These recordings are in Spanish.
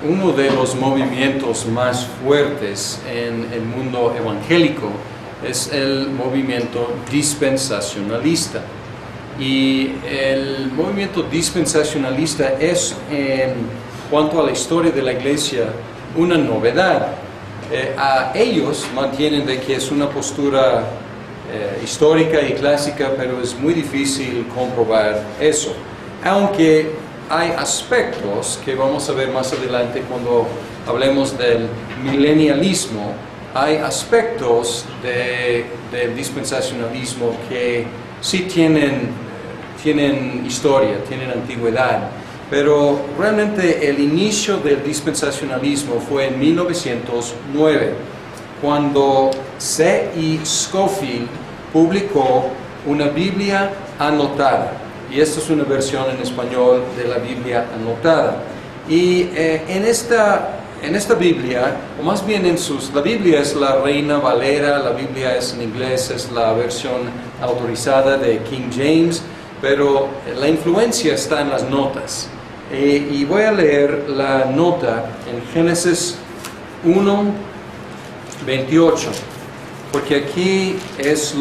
uno de los movimientos más fuertes en el mundo evangélico es el movimiento dispensacionalista. Y el movimiento dispensacionalista es, en cuanto a la historia de la iglesia, una novedad. A ellos mantienen de que es una postura histórica y clásica, pero es muy difícil comprobar eso. Aunque hay aspectos que vamos a ver más adelante cuando hablemos del milenialismo, hay aspectos del dispensacionalismo que sí tienen historia, tienen antigüedad. Pero realmente el inicio del dispensacionalismo fue en 1909, cuando C.E. Scofield publicó una Biblia anotada. Y esta es una versión en español de la Biblia anotada. Y en esta Biblia, o más bien la Biblia es la Reina Valera, la Biblia es en inglés, es la versión autorizada de King James, pero la influencia está en las notas. Y voy a leer la nota en Génesis 1:28, porque aquí es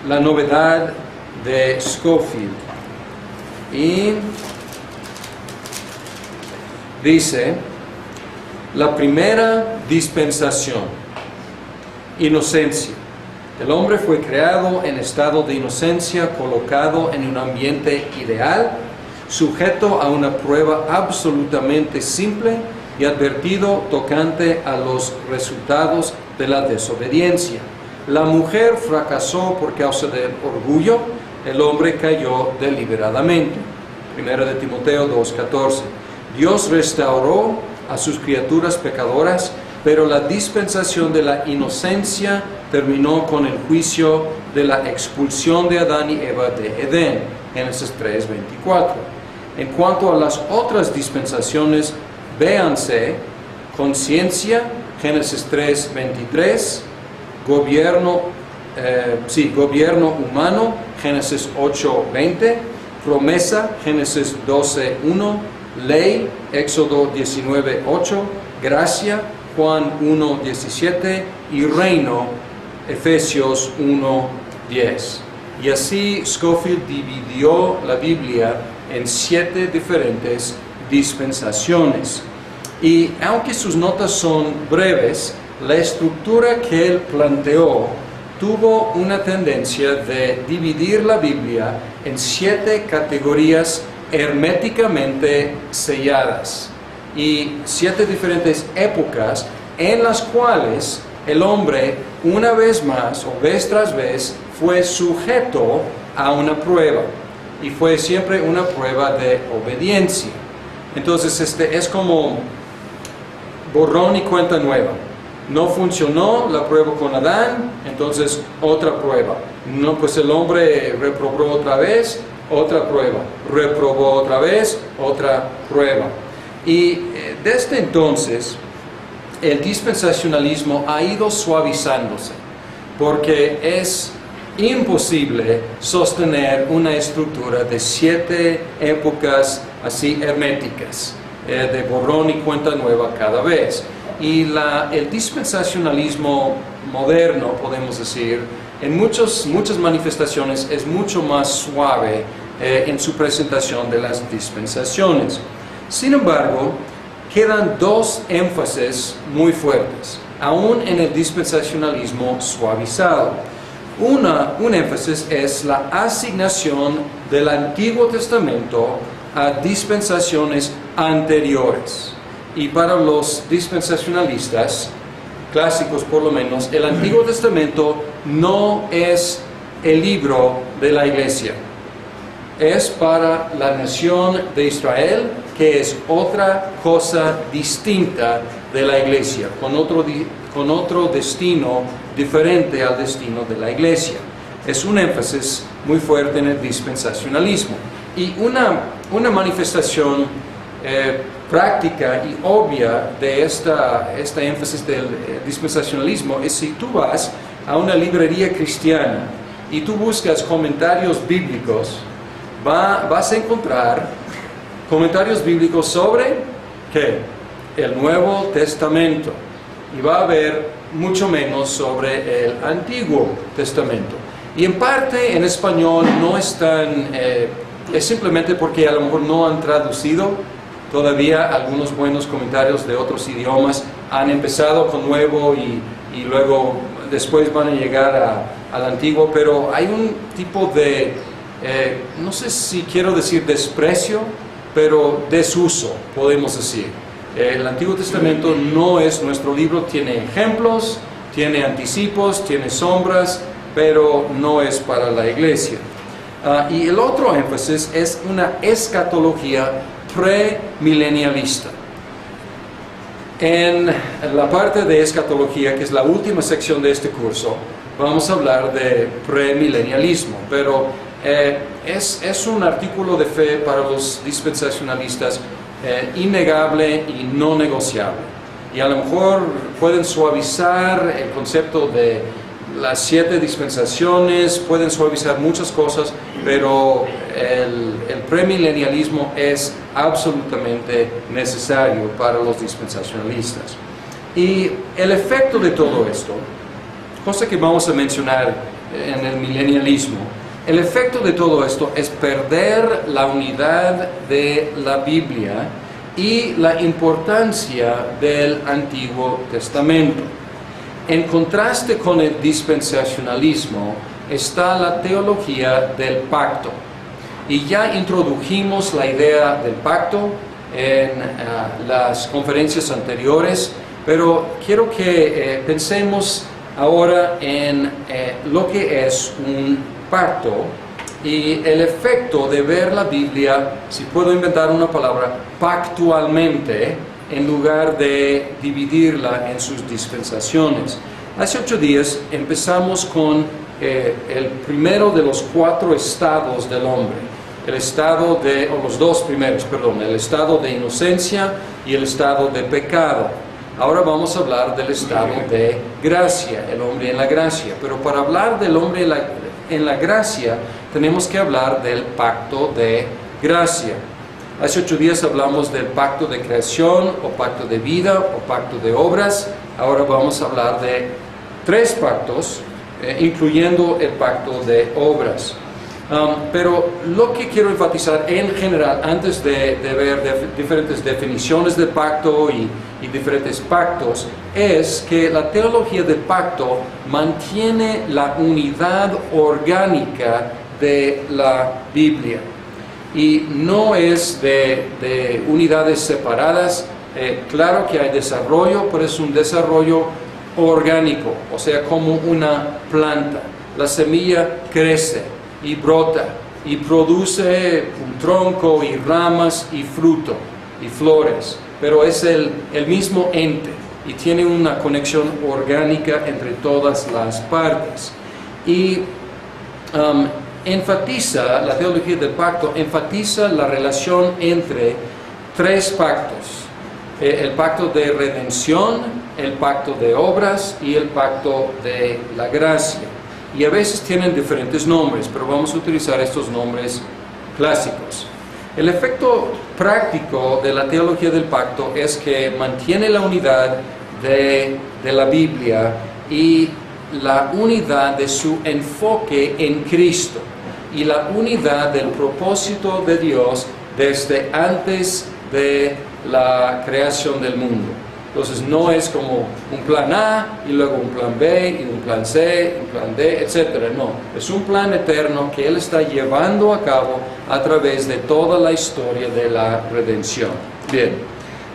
la novedad de Scofield. Y dice: la primera dispensación, inocencia. El hombre fue creado en estado de inocencia, colocado en un ambiente ideal, sujeto a una prueba absolutamente simple y advertido tocante a los resultados de la desobediencia. La mujer fracasó por causa del orgullo, el hombre cayó deliberadamente. 1 de Timoteo 2:14. Dios restauró a sus criaturas pecadoras, pero la dispensación de la inocencia terminó con el juicio de la expulsión de Adán y Eva de Edén. Génesis 3:24. En cuanto a las otras dispensaciones, véanse: conciencia, Génesis 3:23, gobierno humano, Génesis 8:20, promesa, Génesis 12:1, ley, Éxodo 19:8, gracia, Juan 1:17 y reino, Efesios 1:10. Y así Scofield dividió la Biblia en 7 diferentes dispensaciones. Y aunque sus notas son breves, la estructura que él planteó tuvo una tendencia de dividir la Biblia en 7 categorías herméticamente selladas y 7 diferentes épocas en las cuales el hombre, una vez más o vez tras vez, fue sujeto a una prueba, y fue siempre una prueba de obediencia. Entonces es como borrón y cuenta nueva. No funcionó la prueba con Adán, entonces otra prueba. No, pues el hombre reprobó otra vez, otra prueba. Reprobó otra vez, otra prueba. Y desde entonces el dispensacionalismo ha ido suavizándose, porque es imposible sostener una estructura de 7 épocas así herméticas, de borrón y cuenta nueva cada vez. Y el dispensacionalismo moderno, podemos decir, en muchas manifestaciones es mucho más suave en su presentación de las dispensaciones. Sin embargo, quedan 2 énfasis muy fuertes, aún en el dispensacionalismo suavizado. Un énfasis es la asignación del Antiguo Testamento a dispensaciones anteriores. Y para los dispensacionalistas, clásicos por lo menos, el Antiguo Testamento no es el libro de la iglesia. Es para la nación de Israel, que es otra cosa distinta de la iglesia, con otro destino diferente al destino de la iglesia. Es un énfasis muy fuerte en el dispensacionalismo. Y una manifestación práctica y obvia de esta énfasis del dispensacionalismo es si tú vas a una librería cristiana y tú buscas comentarios bíblicos, vas a encontrar comentarios bíblicos sobre ¿qué? el Nuevo Testamento y va a haber mucho menos sobre el Antiguo Testamento. Y en parte en español no están, es simplemente porque a lo mejor no han traducido todavía algunos buenos comentarios de otros idiomas, han empezado con Nuevo y luego después van a llegar al Antiguo, pero hay un tipo de, no sé si quiero decir desprecio, pero desuso, podemos decir. El Antiguo Testamento no es nuestro libro, tiene ejemplos, tiene anticipos, tiene sombras, pero no es para la iglesia. Y el otro énfasis es una escatología premilenialista. En la parte de escatología, que es la última sección de este curso, vamos a hablar de premilenialismo, pero es un artículo de fe para los dispensacionalistas innegable y no negociable. Y a lo mejor pueden suavizar el concepto de las 7 dispensaciones, pueden suavizar muchas cosas, pero el premilenialismo es absolutamente necesario para los dispensacionalistas. Y el efecto de todo esto, cosa que vamos a mencionar en el milenialismo, el efecto de todo esto es perder la unidad de la Biblia y la importancia del Antiguo Testamento. En contraste con el dispensacionalismo está la teología del pacto. Y ya introdujimos la idea del pacto en las conferencias anteriores, pero quiero que pensemos ahora en lo que es un pacto y el efecto de ver la Biblia, si puedo inventar una palabra, pactualmente, en lugar de dividirla en sus dispensaciones. Hace 8 días empezamos con el primero de los 4 estados del hombre, el estado de, o los 2 primeros, perdón, el estado de inocencia y el estado de pecado. Ahora vamos a hablar del estado de gracia, el hombre en la gracia. Pero para hablar del hombre en la gracia, tenemos que hablar del pacto de gracia. Hace 8 días hablamos del pacto de creación, o pacto de vida, o pacto de obras. Ahora vamos a hablar de 3 pactos, incluyendo el pacto de obras. Pero lo que quiero enfatizar en general, antes de ver diferentes definiciones del pacto y diferentes pactos, es que la teología del pacto mantiene la unidad orgánica de la Biblia. Y no es de unidades separadas. Claro que hay desarrollo, pero es un desarrollo orgánico, o sea, como una planta. La semilla crece y brota y produce un tronco y ramas y fruto y flores, pero es el mismo ente y tiene una conexión orgánica entre todas las partes. Y la teología del pacto enfatiza la relación entre 3 pactos: el pacto de redención, el pacto de obras y el pacto de la gracia. Y a veces tienen diferentes nombres, pero vamos a utilizar estos nombres clásicos. El efecto práctico de la teología del pacto es que mantiene la unidad de la Biblia y la unidad de su enfoque en Cristo y la unidad del propósito de Dios desde antes de la creación del mundo. Entonces no es como un plan A y luego un plan B y un plan C, un plan D, etc. No, es un plan eterno que Él está llevando a cabo a través de toda la historia de la redención. Bien,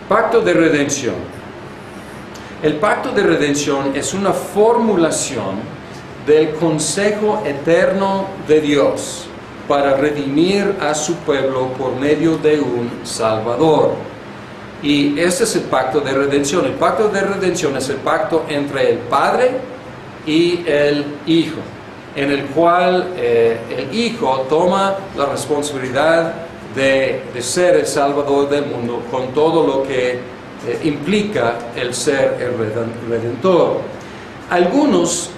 pacto de redención. El pacto de redención es una formulación del consejo eterno de Dios para redimir a su pueblo por medio de un Salvador. Y este es el pacto de redención. El pacto de redención es el pacto entre el Padre y el Hijo, en el cual el Hijo toma la responsabilidad de ser el Salvador del mundo con todo lo que implica el ser el Redentor. Algunos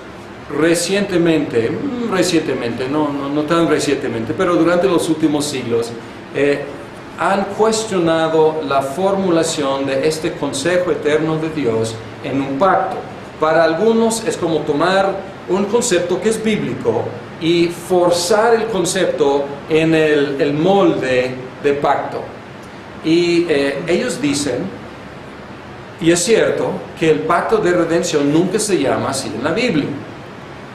recientemente, no tan recientemente, pero durante los últimos siglos, han cuestionado la formulación de este consejo eterno de Dios en un pacto. Para algunos es como tomar un concepto que es bíblico y forzar el concepto en el molde de pacto. Y ellos dicen, y es cierto, que el pacto de redención nunca se llama así en la Biblia.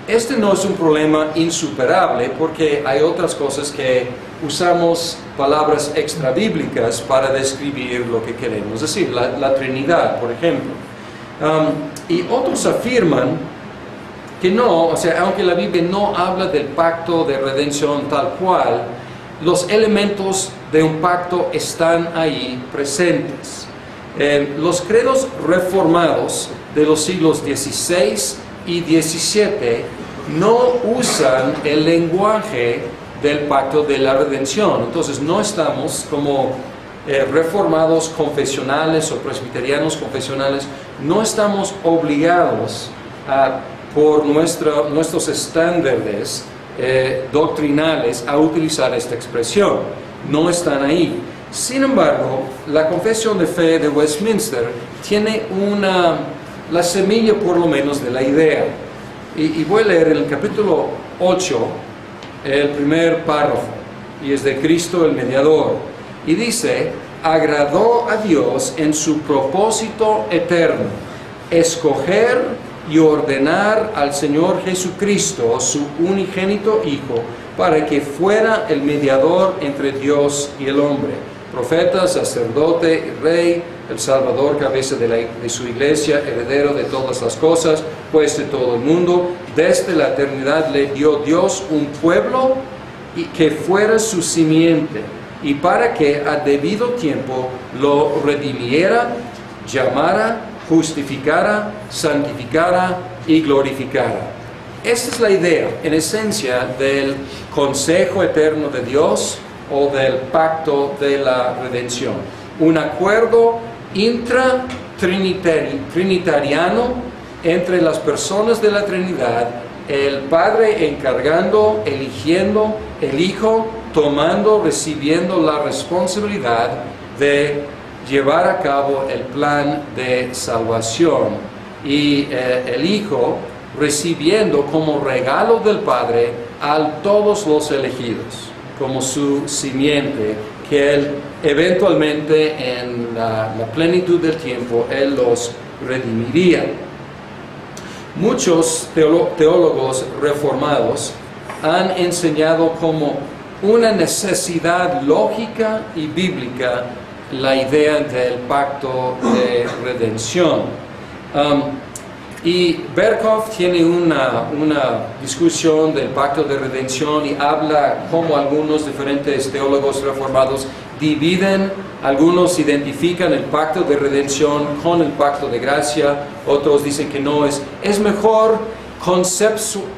Este no es un problema insuperable porque hay otras cosas que usamos palabras extra bíblicas para describir lo que queremos decir, la Trinidad, por ejemplo. Y otros afirman que no, o sea, aunque la Biblia no habla del pacto de redención tal cual, los elementos de un pacto están ahí presentes. Los credos reformados de los siglos XVI y XVII no usan el lenguaje del pacto de la redención. Entonces no estamos como reformados confesionales o presbiterianos confesionales, no estamos obligados por nuestros estándares doctrinales a utilizar esta expresión. No están ahí. Sin embargo, la Confesión de Fe de Westminster tiene la semilla por lo menos de la idea. Y voy a leer en el capítulo 8, el primer párrafo, y es de Cristo el mediador. Y dice, agradó a Dios en su propósito eterno, escoger y ordenar al Señor Jesucristo, su unigénito Hijo, para que fuera el mediador entre Dios y el hombre, profeta, sacerdote y rey, el Salvador, cabeza de su iglesia, heredero de todas las cosas, pues de todo el mundo. Desde la eternidad le dio Dios un pueblo y que fuera su simiente, y para que a debido tiempo lo redimiera, llamara, justificara, santificara y glorificara. Esta es la idea, en esencia, del consejo eterno de Dios o del pacto de la redención. Un acuerdo intratrinitariano entre las personas de la Trinidad, el Padre encargando, eligiendo, el Hijo tomando, recibiendo la responsabilidad de llevar a cabo el plan de salvación, y el Hijo recibiendo como regalo del Padre a todos los elegidos, como su simiente, que Él eventualmente en la plenitud del tiempo, Él los redimiría. Muchos teólogos reformados han enseñado como una necesidad lógica y bíblica la idea del pacto de redención. Y Berkhof tiene una discusión del pacto de redención y habla cómo algunos diferentes teólogos reformados dividen, algunos identifican el pacto de redención con el pacto de gracia, otros dicen que no, es mejor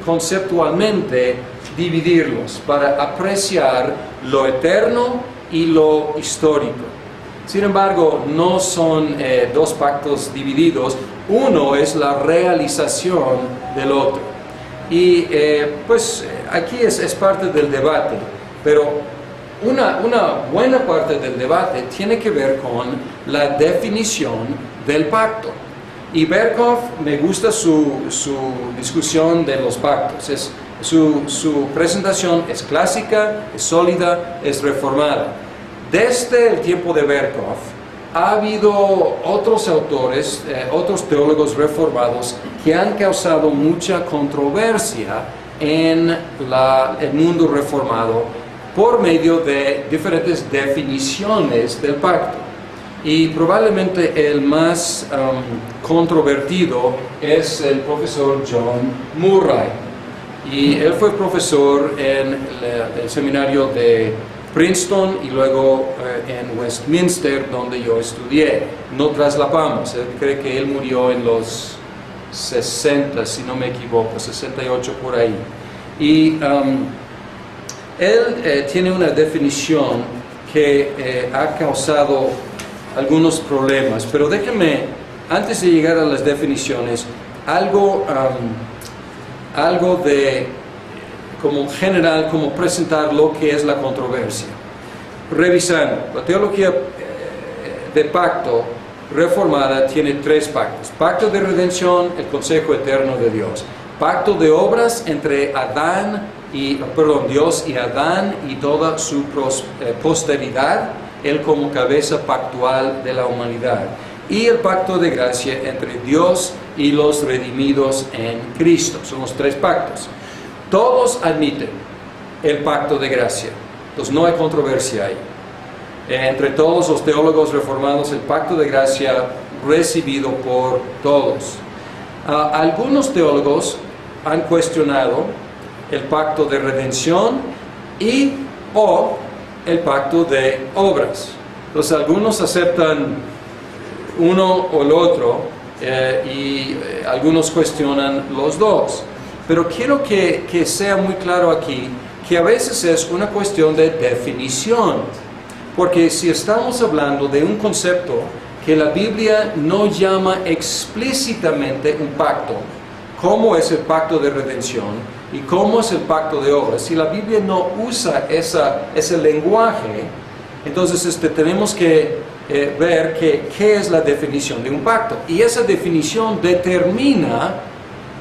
conceptualmente dividirlos para apreciar lo eterno y lo histórico. Sin embargo, no son dos pactos divididos, uno es la realización del otro. Y pues aquí es parte del debate, pero una buena parte del debate tiene que ver con la definición del pacto. Y Berkhof, me gusta su discusión de los pactos. Su presentación es clásica, es sólida, es reformada. Desde el tiempo de Berkhof ha habido otros autores, otros teólogos reformados que han causado mucha controversia en el mundo reformado por medio de diferentes definiciones del pacto. Y probablemente el más controvertido es el profesor John Murray. Y él fue profesor en el seminario de Princeton y luego en Westminster, donde yo estudié. No traslapamos, él cree que él murió en los 60, si no me equivoco, 68 por ahí. Y él tiene una definición que ha causado algunos problemas, pero déjeme, antes de llegar a las definiciones, algo de como general, como presentar lo que es la controversia. revisando, la teología de pacto reformada tiene 3 pactos. Pacto de redención, el consejo eterno de Dios. Pacto de obras entre Dios y Adán y toda su posteridad, él como cabeza pactual de la humanidad. Y el pacto de gracia entre Dios y los redimidos en Cristo. Son los 3 pactos. Todos admiten el pacto de gracia. Entonces no hay controversia ahí. Entre todos los teólogos reformados, el pacto de gracia recibido por todos. Algunos teólogos han cuestionado el pacto de redención o el pacto de obras. Entonces algunos aceptan uno o el otro y algunos cuestionan los dos. Pero quiero que sea muy claro aquí que a veces es una cuestión de definición. Porque si estamos hablando de un concepto que la Biblia no llama explícitamente un pacto, ¿cómo es el pacto de redención? ¿Y cómo es el pacto de obras? Si la Biblia no usa ese lenguaje, entonces tenemos que ver qué es la definición de un pacto. Y esa definición determina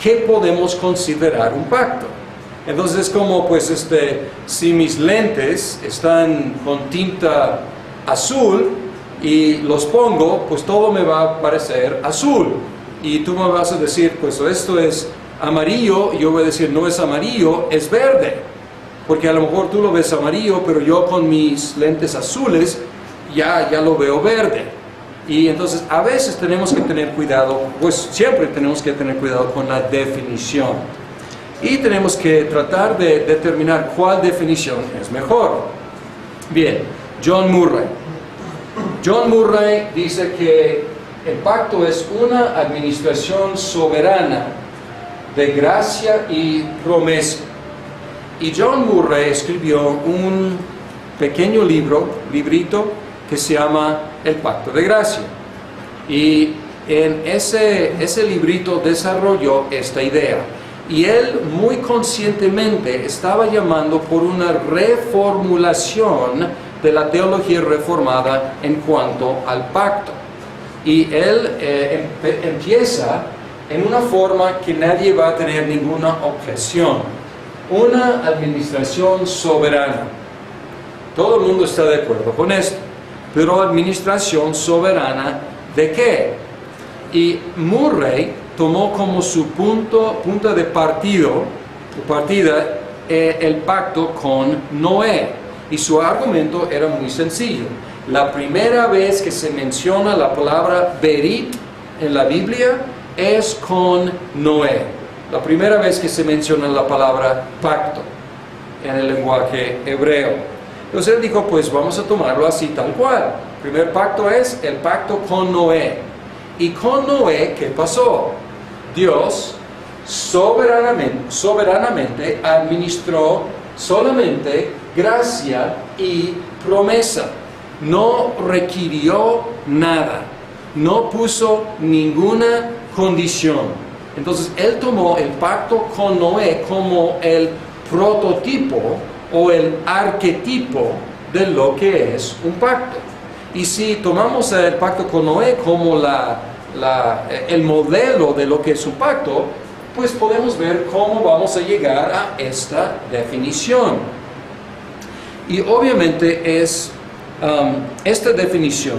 qué podemos considerar un pacto. Entonces es como, si mis lentes están con tinta azul y los pongo, pues todo me va a parecer azul. Y tú me vas a decir, pues esto es amarillo, y yo voy a decir, no es amarillo, es verde. Porque a lo mejor tú lo ves amarillo, pero yo con mis lentes azules ya lo veo verde. Y entonces a veces tenemos que tener cuidado, pues siempre tenemos que tener cuidado con la definición. Y tenemos que tratar de determinar cuál definición es mejor. Bien, John Murray. John Murray dice que el pacto es una administración soberana de gracia y promesa. Y John Murray escribió un pequeño librito que se llama El Pacto de Gracia. Y en ese librito desarrolló esta idea. Y él muy conscientemente estaba llamando por una reformulación de la teología reformada en cuanto al pacto. Y él empieza en una forma que nadie va a tener ninguna objeción. Una administración soberana. Todo el mundo está de acuerdo con esto. Pero administración soberana ¿de qué? Y Murray tomó como su punto de partida el pacto con Noé. Y su argumento era muy sencillo. La primera vez que se menciona la palabra berit en la Biblia es con Noé. La primera vez que se menciona la palabra pacto en el lenguaje hebreo. Entonces él dijo, pues vamos a tomarlo así tal cual. El primer pacto es el pacto con Noé. Y con Noé, ¿qué pasó? Dios soberanamente administró solamente gracia y promesa. No requirió nada. No puso ninguna condición. Entonces él tomó el pacto con Noé como el prototipo o el arquetipo de lo que es un pacto. Y si tomamos el pacto con Noé como el modelo de lo que es un pacto, pues podemos ver cómo vamos a llegar a esta definición. Y obviamente esta definición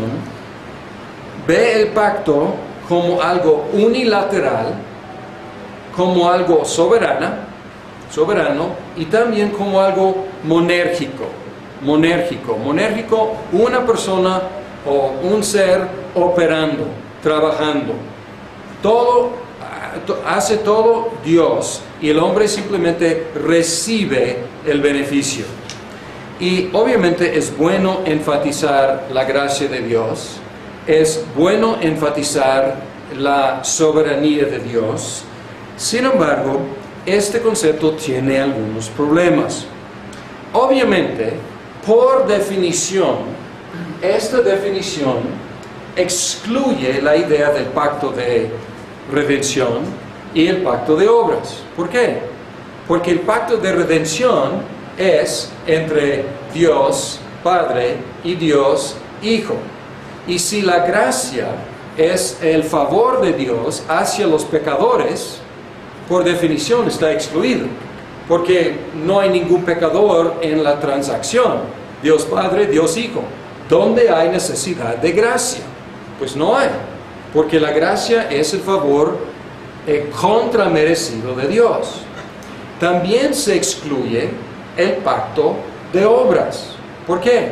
ve el pacto como algo unilateral, como algo soberano y también como algo monérgico, una persona o un ser operando, trabajando. Hace todo Dios y el hombre simplemente recibe el beneficio. Y obviamente es bueno enfatizar la gracia de Dios, es bueno enfatizar la soberanía de Dios. Sin embargo, este concepto tiene algunos problemas. Obviamente, por definición, esta definición excluye la idea del pacto de redención y el pacto de obras. ¿Por qué? Porque el pacto de redención es entre Dios Padre y Dios Hijo. Y si la gracia es el favor de Dios hacia los pecadores, por definición está excluido, porque no hay ningún pecador en la transacción. Dios Padre, Dios Hijo. ¿Dónde hay necesidad de gracia? Pues no hay, porque la gracia es el favor contramerecido de Dios. También se excluye el pacto de obras. ¿Por qué?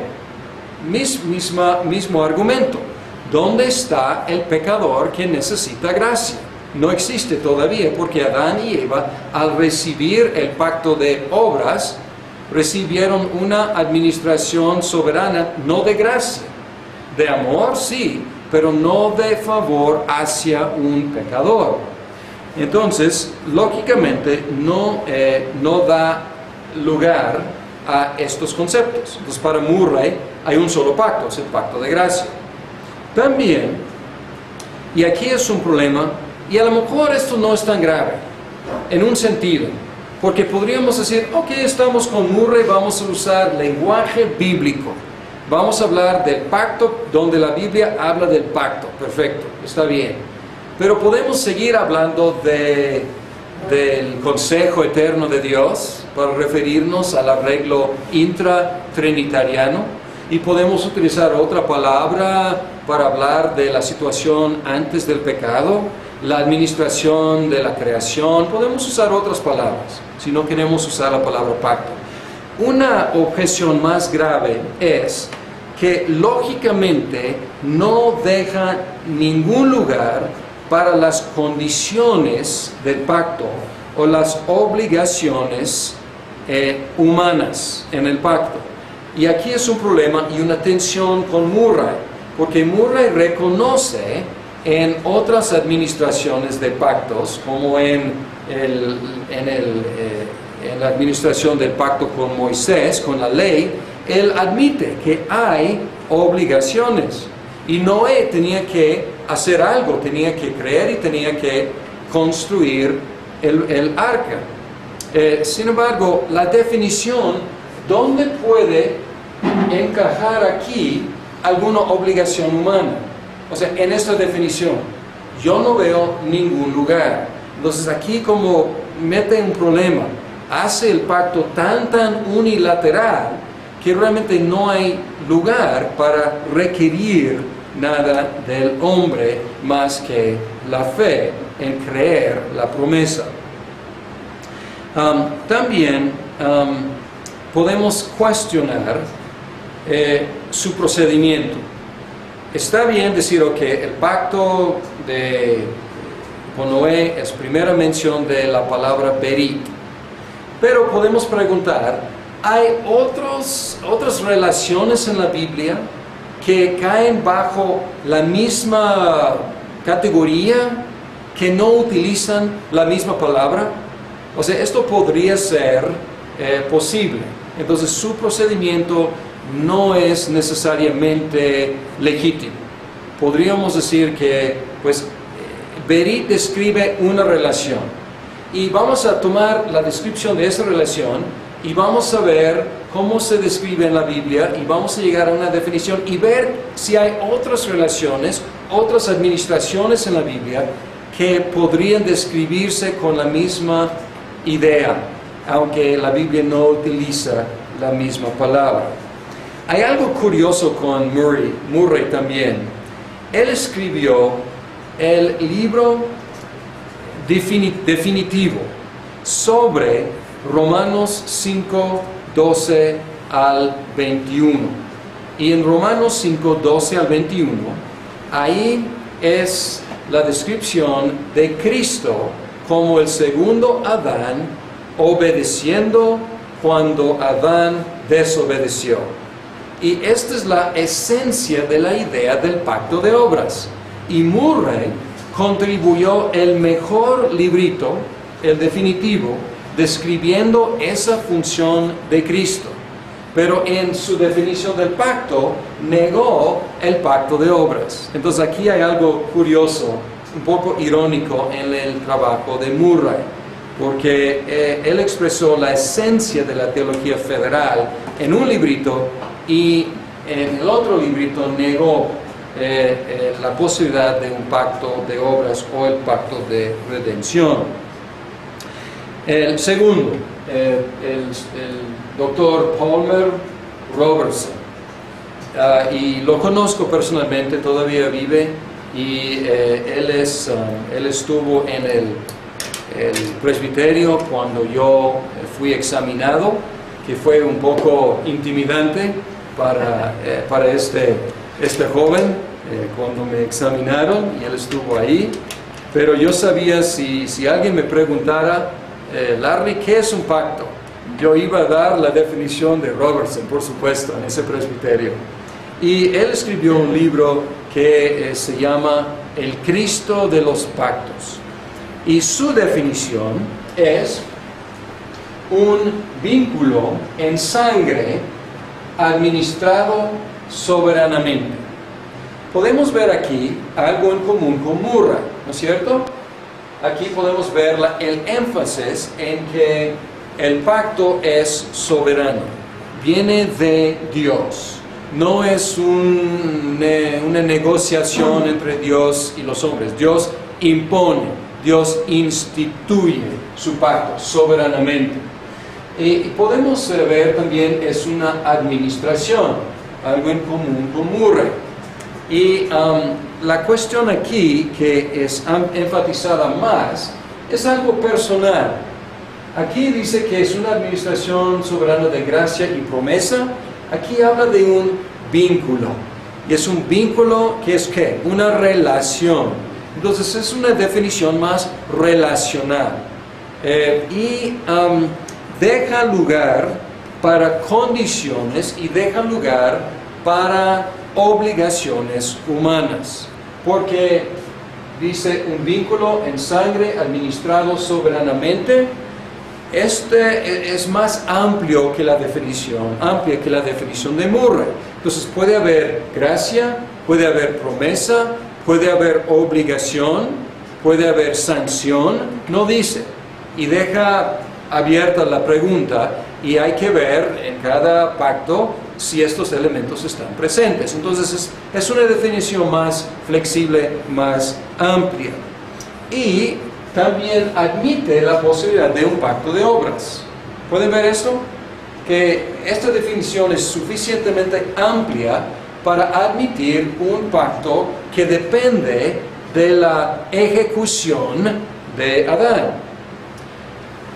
Mismo argumento. ¿Dónde está el pecador que necesita gracia? No existe todavía, porque Adán y Eva, al recibir el pacto de obras, recibieron una administración soberana, no de gracia. De amor, sí, pero no de favor hacia un pecador. Entonces, lógicamente, no da lugar a estos conceptos. Entonces, para Murray hay un solo pacto, es el pacto de gracia. También, y aquí es un problema, y a lo mejor esto no es tan grave, en un sentido, porque podríamos decir, ok, estamos con Murray, vamos a usar lenguaje bíblico, vamos a hablar del pacto, donde la Biblia habla del pacto, perfecto, está bien, pero podemos seguir hablando del consejo eterno de Dios, para referirnos al arreglo intratrinitariano, y podemos utilizar otra palabra para hablar de la situación antes del pecado, la administración de la creación. Podemos usar otras palabras, si no queremos usar la palabra pacto. Una objeción más grave es que lógicamente no deja ningún lugar para las condiciones del pacto o las obligaciones humanas en el pacto. Y aquí es un problema y una tensión con Murray, porque Murray reconoce en otras administraciones de pactos, como en la administración del pacto con Moisés, con la ley, él admite que hay obligaciones. Y Noé tenía que hacer algo, tenía que creer y tenía que construir el arca. Sin embargo, la definición, ¿dónde puede encajar aquí alguna obligación humana? O sea, en esta definición, yo no veo ningún lugar. Entonces aquí como mete un problema, hace el pacto tan unilateral que realmente no hay lugar para requerir nada del hombre más que la fe en creer la promesa. También podemos cuestionar su procedimiento. Está bien decir, ok, el pacto con Noé es primera mención de la palabra berit, pero podemos preguntar, ¿hay otras relaciones en la Biblia que caen bajo la misma categoría, que no utilizan la misma palabra? O sea, esto podría ser posible. Entonces, su procedimiento no es necesariamente legítimo. Podríamos decir que, pues, Berit describe una relación. Y vamos a tomar la descripción de esa relación y vamos a ver cómo se describe en la Biblia y vamos a llegar a una definición y ver si hay otras relaciones, otras administraciones en la Biblia que podrían describirse con la misma idea, aunque la Biblia no utiliza la misma palabra. Hay algo curioso con Murray también. Él escribió el libro definitivo sobre Romanos 5, 12 al 21. Y en Romanos 5, 12 al 21, ahí es la descripción de Cristo como el segundo Adán, obedeciendo cuando Adán desobedeció. Y esta es la esencia de la idea del pacto de obras. Y Murray contribuyó el mejor librito, el definitivo, describiendo esa función de Cristo. Pero en su definición del pacto, negó el pacto de obras. Entonces aquí hay algo curioso, un poco irónico en el trabajo de Murray, porque él expresó la esencia de la teología federal en un librito y en el otro librito negó la posibilidad de un pacto de obras o el pacto de redención. El segundo, el doctor Palmer Robertson, y lo conozco personalmente, todavía vive, y él estuvo en el presbiterio cuando yo fui examinado, que fue un poco intimidante para este joven cuando me examinaron, y él estuvo ahí. Pero yo sabía, si alguien me preguntara, Larry, ¿qué es un pacto? Yo iba a dar la definición de Robertson, por supuesto, en ese presbiterio. Y él escribió un libro que se llama El Cristo de los Pactos. Y su definición es un vínculo en sangre administrado soberanamente. Podemos ver aquí algo en común con Murray, ¿no es cierto? Aquí podemos ver el énfasis en que el pacto es soberano, viene de Dios. No es una negociación entre Dios y los hombres. Dios impone, Dios instituye su pacto soberanamente. Y podemos ver también es una administración, algo en común con Murray. Y la cuestión aquí que es enfatizada más es algo personal. Aquí dice que es una administración soberana de gracia y promesa. Aquí habla de un vínculo. Y es un vínculo que es ¿qué? Una relación. Entonces es una definición más relacional. Y deja lugar para condiciones y deja lugar para obligaciones humanas. Porque dice un vínculo en sangre administrado soberanamente. Este es más amplio que la definición, amplia que la definición de Murray. Entonces puede haber gracia, puede haber promesa, puede haber obligación, puede haber sanción, no dice. Y deja abierta la pregunta, y hay que ver en cada pacto si estos elementos están presentes. Entonces es una definición más flexible, más amplia. Y también admite la posibilidad de un pacto de obras. ¿Pueden ver esto? Que esta definición es suficientemente amplia para admitir un pacto que depende de la ejecución de Adán.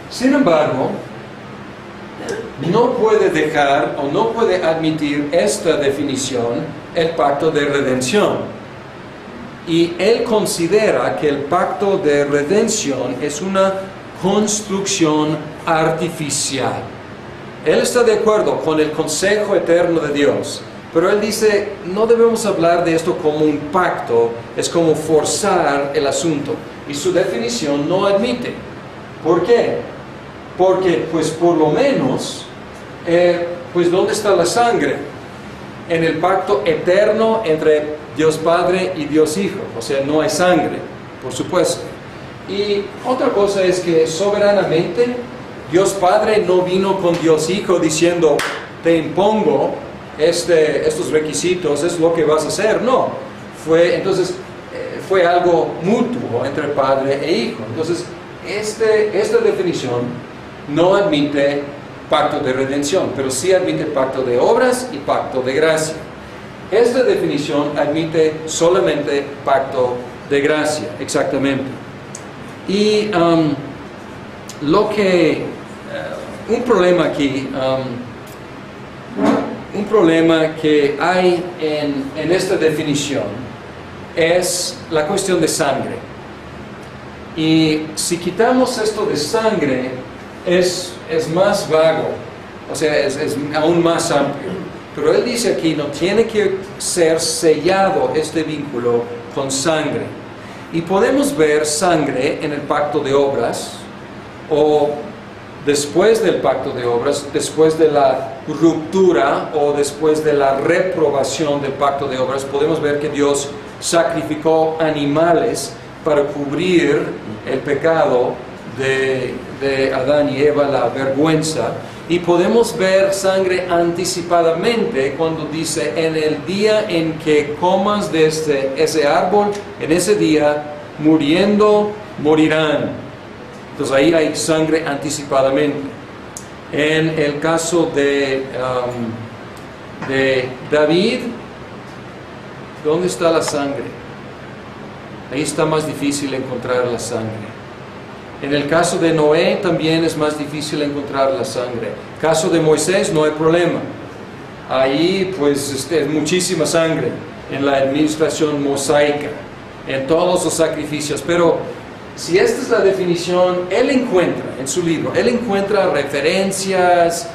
Sin embargo, no puede dejar o no puede admitir esta definición el pacto de redención. Y él considera que el pacto de redención es una construcción artificial. Él está de acuerdo con el consejo eterno de Dios, pero él dice, no debemos hablar de esto como un pacto, es como forzar el asunto. Y su definición no admite. ¿Por qué? Porque, pues por lo menos, pues ¿dónde está la sangre? En el pacto eterno entre Dios Padre y Dios Hijo, o sea, no hay sangre, por supuesto. Y otra cosa es que soberanamente Dios Padre no vino con Dios Hijo diciendo, te impongo estos requisitos, es lo que vas a hacer. No, fue algo mutuo entre Padre e Hijo. Entonces, esta definición no admite pacto de redención, pero sí admite pacto de obras y pacto de gracia. Esta definición admite solamente pacto de gracia, exactamente. Y un problema aquí, un problema que hay en esta definición es la cuestión de sangre. Y si quitamos esto de sangre, es más vago, o sea, es aún más amplio. Pero él dice aquí, no tiene que ser sellado este vínculo con sangre. Y podemos ver sangre en el pacto de obras, o después del pacto de obras, después de la ruptura o después de la reprobación del pacto de obras, podemos ver que Dios sacrificó animales para cubrir el pecado de Adán y Eva, la vergüenza, y podemos ver sangre anticipadamente cuando dice, en el día en que comas de ese árbol, en ese día, muriendo, morirán. Entonces ahí hay sangre anticipadamente. En el caso de David, ¿dónde está la sangre? Ahí está más difícil encontrar la sangre. En el caso de Noé también es más difícil encontrar la sangre. En el caso de Moisés no hay problema. Ahí pues es muchísima sangre en la administración mosaica, en todos los sacrificios. Pero si esta es la definición, él encuentra en su libro, él encuentra referencias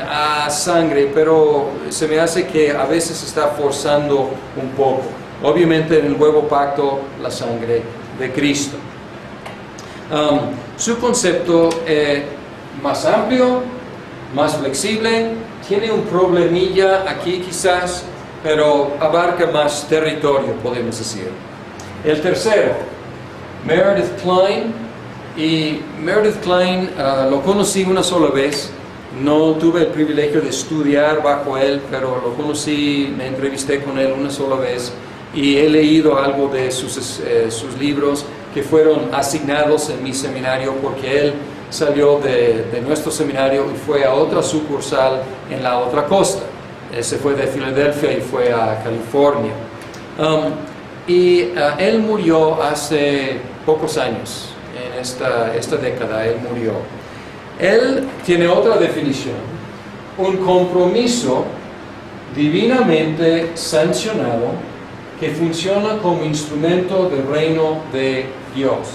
a sangre, pero se me hace que a veces está forzando un poco. Obviamente en el nuevo pacto, la sangre de Cristo. Su concepto es más amplio, más flexible, tiene un problemilla aquí quizás, pero abarca más territorio, podemos decir. El tercero, Meredith Kline, y Meredith Kline lo conocí una sola vez, no tuve el privilegio de estudiar bajo él, pero lo conocí, me entrevisté con él una sola vez, y he leído algo de sus libros que fueron asignados en mi seminario, porque él salió de nuestro seminario y fue a otra sucursal en la otra costa. Se fue de Filadelfia y fue a California. Él murió hace pocos años, en esta década él murió. Él tiene otra definición, un compromiso divinamente sancionado que funciona como instrumento del reino de Dios.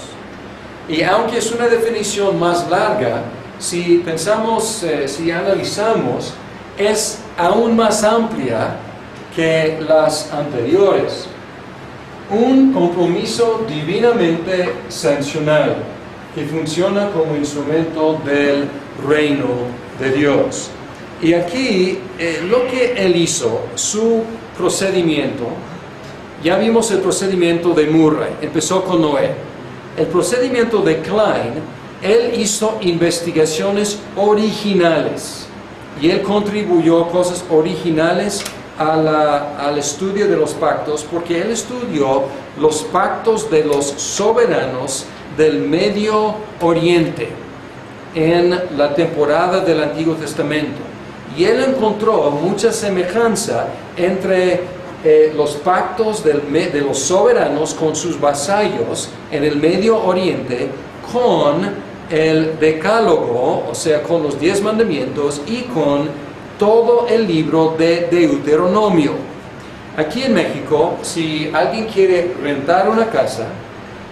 Y aunque es una definición más larga, si pensamos, si analizamos, es aún más amplia que las anteriores. Un compromiso divinamente sancionado que funciona como instrumento del reino de Dios. Y aquí lo que él hizo, su procedimiento, ya vimos el procedimiento de Murray, empezó con Noé. El procedimiento de Kline, él hizo investigaciones originales y él contribuyó cosas originales al estudio de los pactos, porque él estudió los pactos de los soberanos del Medio Oriente en la temporada del Antiguo Testamento. Y él encontró mucha semejanza entre los pactos de los soberanos con sus vasallos en el Medio Oriente con el Decálogo, o sea, con los 10 mandamientos y con todo el libro de Deuteronomio. Aquí en México, si alguien quiere rentar una casa,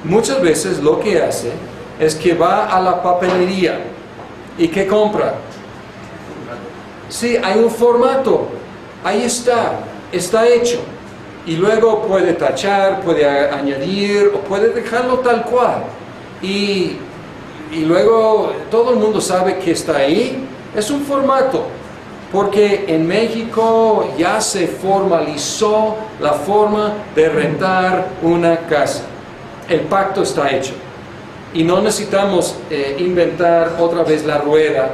muchas veces lo que hace es que va a la papelería y ¿qué compra? Sí, hay un formato, ahí está hecho, y luego puede tachar, puede añadir o puede dejarlo tal cual, y luego todo el mundo sabe que está ahí. Es un formato, porque en México ya se formalizó la forma de rentar una casa. El pacto está hecho y no necesitamos inventar otra vez la rueda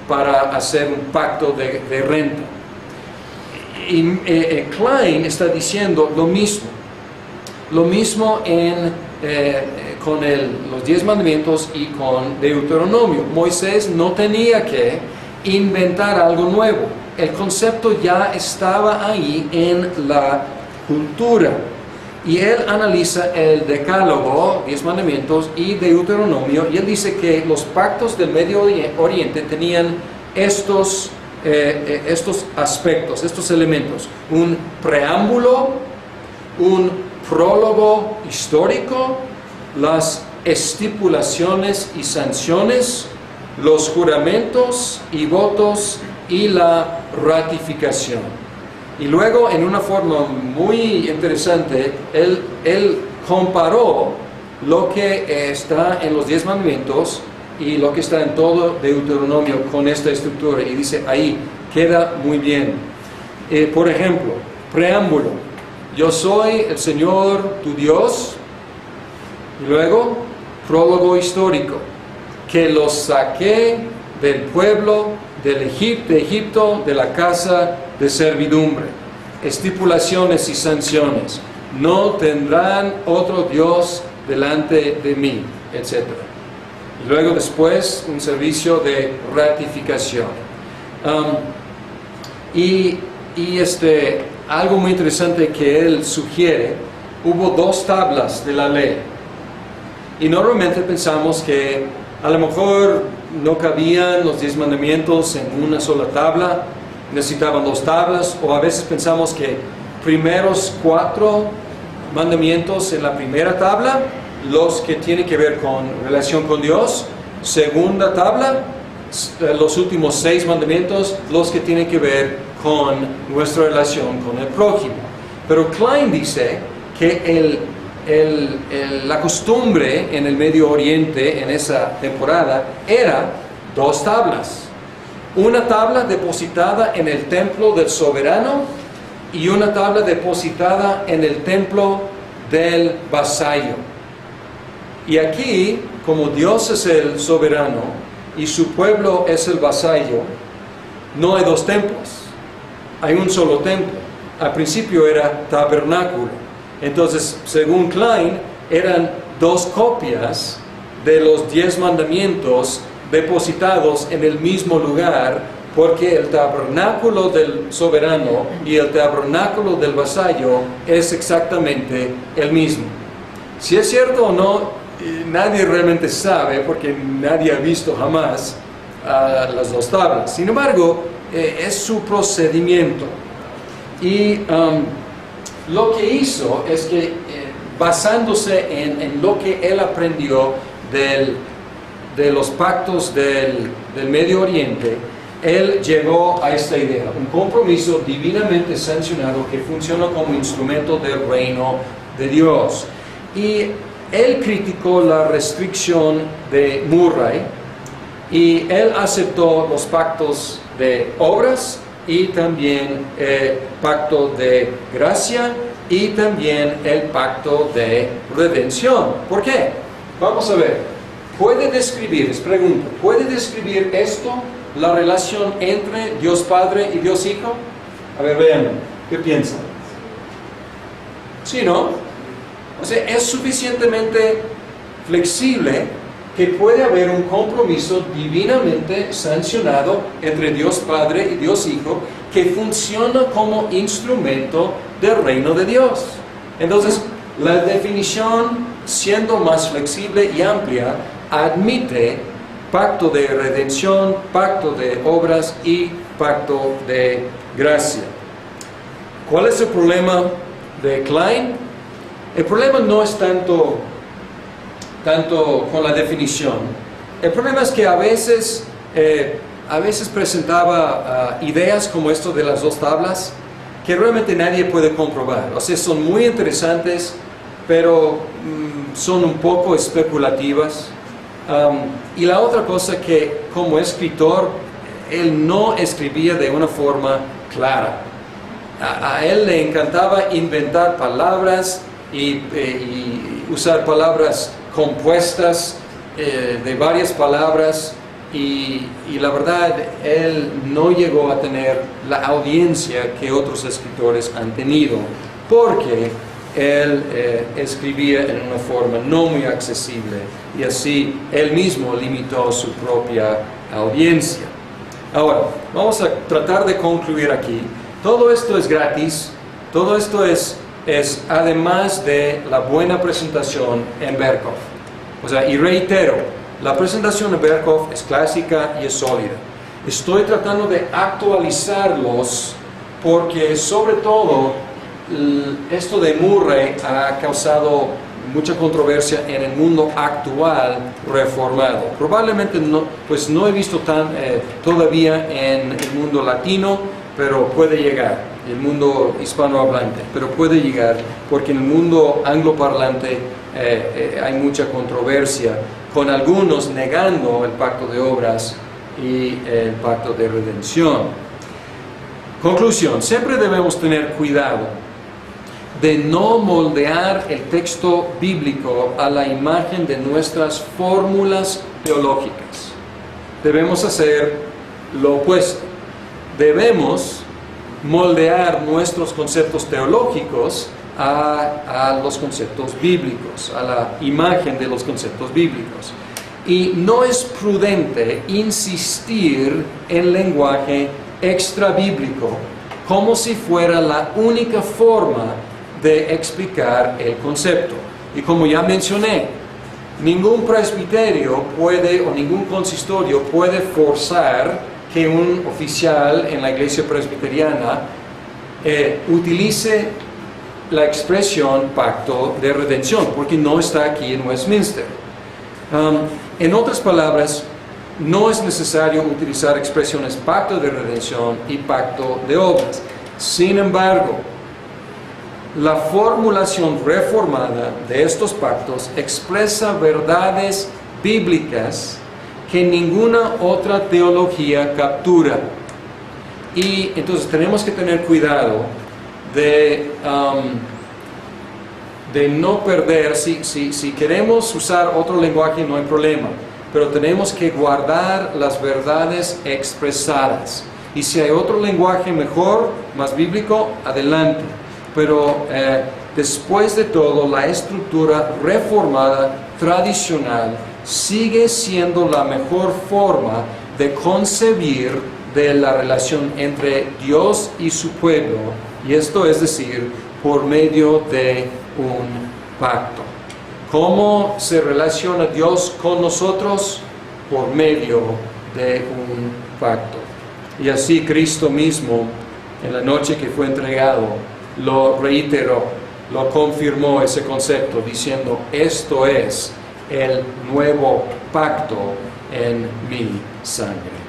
para hacer un pacto de renta. Y Kline está diciendo lo mismo con los 10 mandamientos y con Deuteronomio. Moisés no tenía que inventar algo nuevo, el concepto ya estaba ahí en la cultura. Y él analiza el Decálogo, 10 mandamientos y Deuteronomio, y él dice que los pactos del Medio Oriente tenían estos aspectos, estos elementos: un preámbulo, un prólogo histórico, las estipulaciones y sanciones, los juramentos y votos y la ratificación. Y luego, en una forma muy interesante, él comparó lo que está en los 10 mandamientos y lo que está en todo Deuteronomio con esta estructura, y dice, ahí queda muy bien. Por ejemplo, preámbulo: yo soy el Señor tu Dios. Y luego, prólogo histórico: que los saqué del pueblo de Egipto, de la casa de servidumbre. Estipulaciones y sanciones. No tendrán otro Dios delante de mí, etc. Y luego después un servicio de ratificación. Algo muy interesante que él sugiere, hubo 2 tablas de la ley. Y normalmente pensamos que a lo mejor no cabían los 10 mandamientos en una sola tabla, necesitaban 2 tablas, o a veces pensamos que primeros 4 mandamientos en la primera tabla, los que tienen que ver con relación con Dios, segunda tabla, los últimos 6 mandamientos, los que tienen que ver con nuestra relación con el prójimo. Pero Klein dice que la costumbre en el Medio Oriente en esa temporada era 2 tablas. Una tabla depositada en el templo del soberano y una tabla depositada en el templo del vasallo. Y aquí, como Dios es el soberano y su pueblo es el vasallo, no hay 2 templos, hay un solo templo. Al principio era tabernáculo. Entonces, según Klein, eran 2 copias de los 10 mandamientos depositados en el mismo lugar, porque el tabernáculo del soberano y el tabernáculo del vasallo es exactamente el mismo. Si es cierto o no, nadie realmente sabe, porque nadie ha visto jamás las 2 tablas. Sin embargo, es su procedimiento. Y lo que hizo es que, basándose en lo que él aprendió de los pactos del Medio Oriente, él llegó a esta idea, un compromiso divinamente sancionado que funciona como instrumento del reino de Dios. Y él criticó la restricción de Murray y él aceptó los pactos de obras y también el pacto de gracia y también el pacto de redención. ¿Por qué? Vamos a ver. ¿Puede describir, les pregunto, puede describir esto, la relación entre Dios Padre y Dios Hijo? A ver, vean, ¿qué piensan? ¿Sí, no? O sea, es suficientemente flexible que puede haber un compromiso divinamente sancionado entre Dios Padre y Dios Hijo que funciona como instrumento del reino de Dios. Entonces, la definición, siendo más flexible y amplia, admite pacto de redención, pacto de obras y pacto de gracia. ¿Cuál es el problema de Klein? El problema no es tanto con la definición. El problema es que a veces presentaba ideas como esto de las 2 tablas que realmente nadie puede comprobar. O sea, son muy interesantes, pero son un poco especulativas. Y la otra cosa que como escritor, él no escribía de una forma clara. A él le encantaba inventar palabras y usar palabras compuestas de varias palabras y la verdad, él no llegó a tener la audiencia que otros escritores han tenido, porque él escribía en una forma no muy accesible y así él mismo limitó su propia audiencia. Ahora, vamos a tratar de concluir aquí. Todo esto es gratis, todo esto es además de la buena presentación en Berkhof. O sea, y reitero, la presentación de Berkhof es clásica y es sólida. Estoy tratando de actualizarlos porque sobre todo esto de Murray ha causado mucha controversia en el mundo actual reformado. Probablemente no he visto todavía en el mundo latino, pero puede llegar, el mundo hispanohablante, pero puede llegar porque en el mundo angloparlante hay mucha controversia, con algunos negando el pacto de obras y el pacto de redención. Conclusión, siempre debemos tener cuidado de no moldear el texto bíblico a la imagen de nuestras fórmulas teológicas. Debemos hacer lo opuesto. Debemos moldear nuestros conceptos teológicos a los conceptos bíblicos, a la imagen de los conceptos bíblicos. Y no es prudente insistir en lenguaje extrabíblico como si fuera la única forma de explicar el concepto. Y como ya mencioné, ningún presbiterio puede o ningún consistorio puede forzar que un oficial en la iglesia presbiteriana utilice la expresión pacto de redención, porque no está aquí en Westminster. En otras palabras, no es necesario utilizar expresiones pacto de redención y pacto de obras. Sin embargo, la formulación reformada de estos pactos expresa verdades bíblicas que ninguna otra teología captura. Y entonces tenemos que tener cuidado de no perder. Si queremos usar otro lenguaje no hay problema, pero tenemos que guardar las verdades expresadas. Y si hay otro lenguaje mejor, más bíblico, adelante. Pero después de todo, la estructura reformada tradicional sigue siendo la mejor forma de concebir de la relación entre Dios y su pueblo, y esto es decir, por medio de un pacto. ¿Cómo se relaciona Dios con nosotros? Por medio de un pacto. Y así Cristo mismo, en la noche que fue entregado, lo reiteró, lo confirmó ese concepto, diciendo: esto es el nuevo pacto en mi sangre.